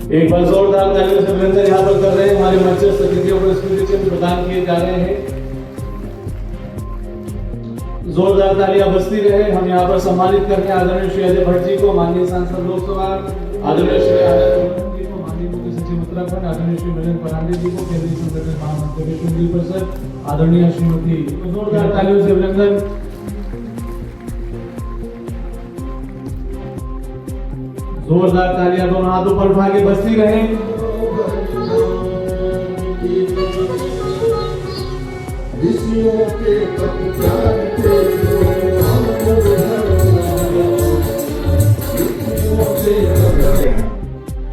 एक बार जोरदार तालियों से अभिनंदन यहाँ पर कर रहे हैं हमारे मंचस्थ अतिथियों को स्मृति चिन्ह प्रदान किए जा रहे हैं। जोरदार तालियां बजती रहे। हम यहाँ पर सम्मानित करते हैं आदरणीय श्री अजय भट्ट जी को, माननीय सांसद लोकसभा, आदरणीय श्री आनंद जी को, माननीय मुख्य सचिव उत्तराखंड, आदरणीय श्री मिलिंद परांडे जी को, केंद्रीय संगठन महामंत्री विष्णु जी परिषद, आदरणीय श्रीमती। जोरदार तालियों से अभिनंदन। जोरदार तालियां दोनों हाथों पर उठा के बजती रहे।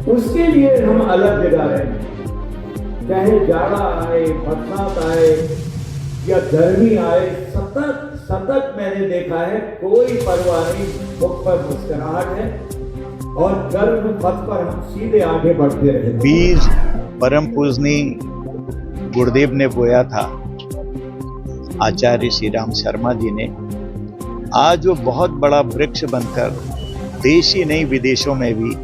उसके लिए हम अलग जगह रहे, चाहे जाड़ा आए, बरसात आए या गर्मी आए, सतत मैंने देखा है कोई परवाह नहीं, मुख पर मुस्कुराहट है और गर्म पथ पर हम सीधे आगे बढ़ते रहे। बीज परम पूजनीय गुरुदेव ने बोया था, आचार्य श्री राम शर्मा जी ने। आज वो बहुत बड़ा वृक्ष बनकर देश ही नहीं विदेशों में भी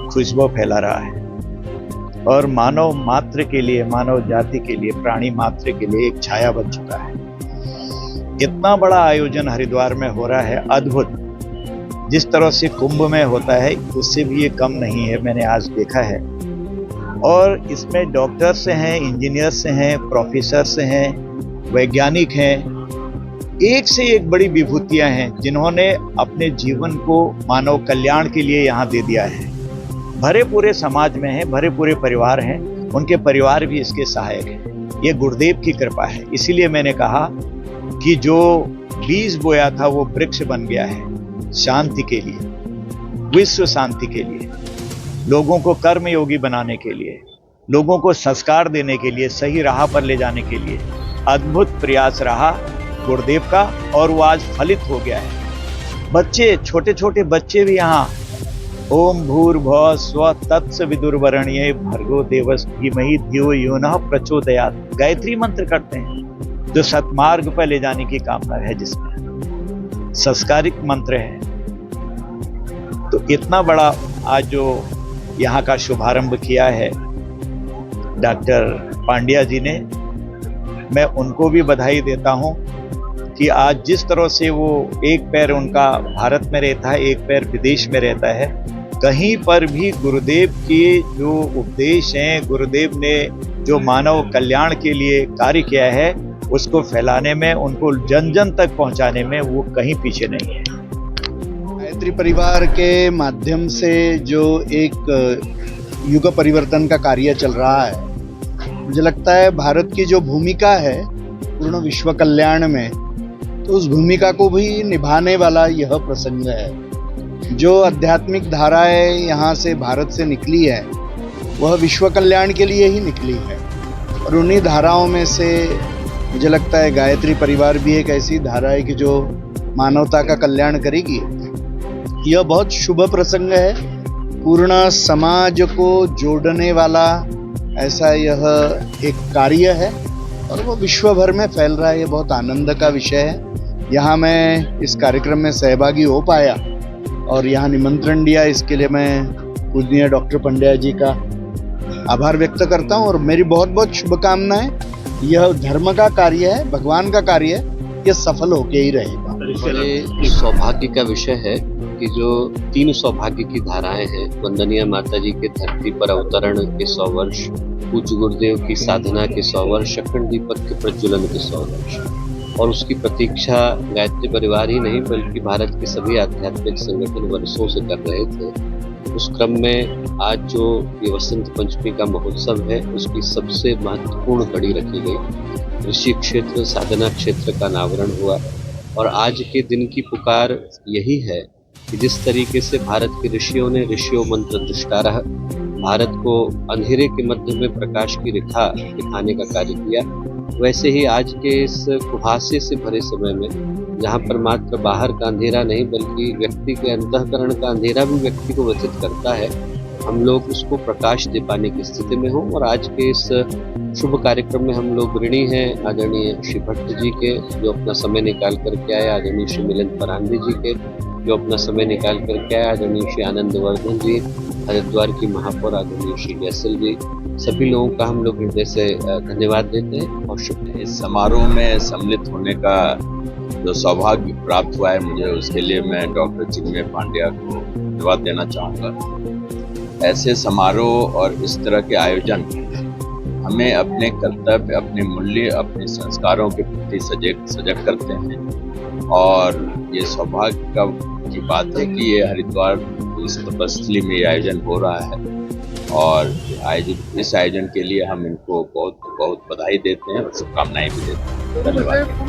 खुशबू फैला रहा है और मानव मात्र के लिए, मानव जाति के लिए, प्राणी मात्र के लिए एक छाया बन चुका है। इतना बड़ा आयोजन हरिद्वार में हो रहा है, अद्भुत। जिस तरह से कुंभ में होता है उससे भी ये कम नहीं है, मैंने आज देखा है। और इसमें डॉक्टर्स हैं, इंजीनियर्स हैं, प्रोफेसर्स हैं, वैज्ञानिक हैं, एक से एक बड़ी विभूतियां हैं जिन्होंने अपने जीवन को मानव कल्याण के लिए यहाँ दे दिया है। भरे पूरे समाज में हैं, भरे पूरे परिवार हैं, उनके परिवार भी इसके सहायक हैं। ये गुरुदेव की कृपा है। इसीलिए मैंने कहा कि जो बीज बोया था वो वृक्ष बन गया है, शांति के लिए, विश्व शांति के लिए, लोगों को कर्मयोगी बनाने के लिए, लोगों को संस्कार देने के लिए, सही राह पर ले जाने के लिए अद्भुत प्रयास रहा गुरुदेव का और वो आज फलित हो गया है। बच्चे, छोटे छोटे बच्चे भी यहाँ ओम भूर्भुवः स्वः तत्सवितुर्वरेण्यं भर्गो देवस्य धीमहि धियो यो नः प्रचोदयात् गायत्री मंत्र करते हैं, जो सत्मार्ग पर ले जाने की कामना है, जिसमें संस्कारिक मंत्र है। तो इतना बड़ा आज जो यहाँ का शुभारंभ किया है डॉक्टर पांड्या जी ने, मैं उनको भी बधाई देता हूँ कि आज जिस तरह से वो एक पैर उनका भारत में रहता है, एक पैर विदेश में रहता है, कहीं पर भी गुरुदेव के जो उपदेश हैं, गुरुदेव ने जो मानव कल्याण के लिए कार्य किया है, उसको फैलाने में, उनको जन जन तक पहुंचाने में वो कहीं पीछे नहीं है। गायत्री परिवार के माध्यम से जो एक युग परिवर्तन का कार्य चल रहा है, मुझे लगता है भारत की जो भूमिका है पूर्ण विश्व कल्याण में, तो उस भूमिका को भी निभाने वाला यह प्रसंग है। जो आध्यात्मिक धाराएं यहाँ से भारत से निकली है वह विश्व कल्याण के लिए ही निकली है और उन्हीं धाराओं में से मुझे लगता है गायत्री परिवार भी एक ऐसी धारा है कि जो मानवता का कल्याण करेगी। यह बहुत शुभ प्रसंग है, पूर्ण समाज को जोड़ने वाला ऐसा यह एक कार्य है और वो विश्व भर में फैल रहा है। ये बहुत आनंद का विषय है। यहाँ मैं इस कार्यक्रम में सहभागी हो पाया और यहाँ निमंत्रण दिया, इसके लिए मैं पूजनीय डॉक्टर पांड्या जी का आभार व्यक्त करता हूँ और मेरी बहुत बहुत शुभकामनाएं। यह धर्म का कार्य है, भगवान का कार्य है, यह सफल होके ही रहेगा। ये सौभाग्य का विषय है कि जो 3 सौभाग्य की धाराएं हैं, वंदनीय माता जी के धरती पर अवतरण के 100 वर्ष, पूज्य गुरुदेव की साधना के 100 वर्ष, अखंड दीपक के प्रज्वलन के 100 वर्ष, और उसकी प्रतीक्षा गायत्री परिवार ही नहीं बल्कि भारत के सभी आध्यात्मिक संगठन वर्षों से कर रहे थे। उस क्रम में आज जो ये वसंत पंचमी का महोत्सव है, उसकी सबसे महत्वपूर्ण कड़ी रखी गई। ऋषि क्षेत्र, साधना क्षेत्र का अनावरण हुआ और आज के दिन की पुकार यही है कि जिस तरीके से भारत के ऋषियों ने ऋषियों मंत्र दृष्टारः भारत को अंधेरे के मध्य में प्रकाश की रेखा दिखाने का कार्य किया, वैसे ही आज के इस कुहासे से भरे समय में जहाँ पर मात्र बाहर का अंधेरा नहीं बल्कि व्यक्ति के अंतःकरण का अंधेरा भी व्यक्ति को व्यथित करता है, हम लोग उसको प्रकाश दे पाने की स्थिति में हों। और आज के इस शुभ कार्यक्रम में हम लोग ऋणी हैं आदरणीय श्री भट्ट जी के, जो अपना समय निकाल करके आए, आदरणीय श्री मिलिंद परांडे जी के, जो अपना समय निकाल करके आए, आदरणीय श्री आनंद वर्धन जी, हरिद्वार की महापौर आदरणीय श्री जैसल जी, सभी लोगों का हम लोग हृदय से धन्यवाद देते हैं और शुभ। इस समारोह में सम्मिलित होने का जो सौभाग्य प्राप्त हुआ है मुझे, उसके लिए मैं डॉक्टर चिन्मय पांड्या को धन्यवाद देना चाहूँगा। ऐसे समारोह और इस तरह के आयोजन हमें अपने कर्तव्य, अपने मूल्य, अपने संस्कारों के प्रति सजग करते हैं और ये सौभाग्य की बात है कि ये हरिद्वार इस तपस्थली में आयोजन हो रहा है और इस आयोजन के लिए हम इनको बहुत बहुत बधाई देते हैं और शुभकामनाएं भी देते हैं। धन्यवाद।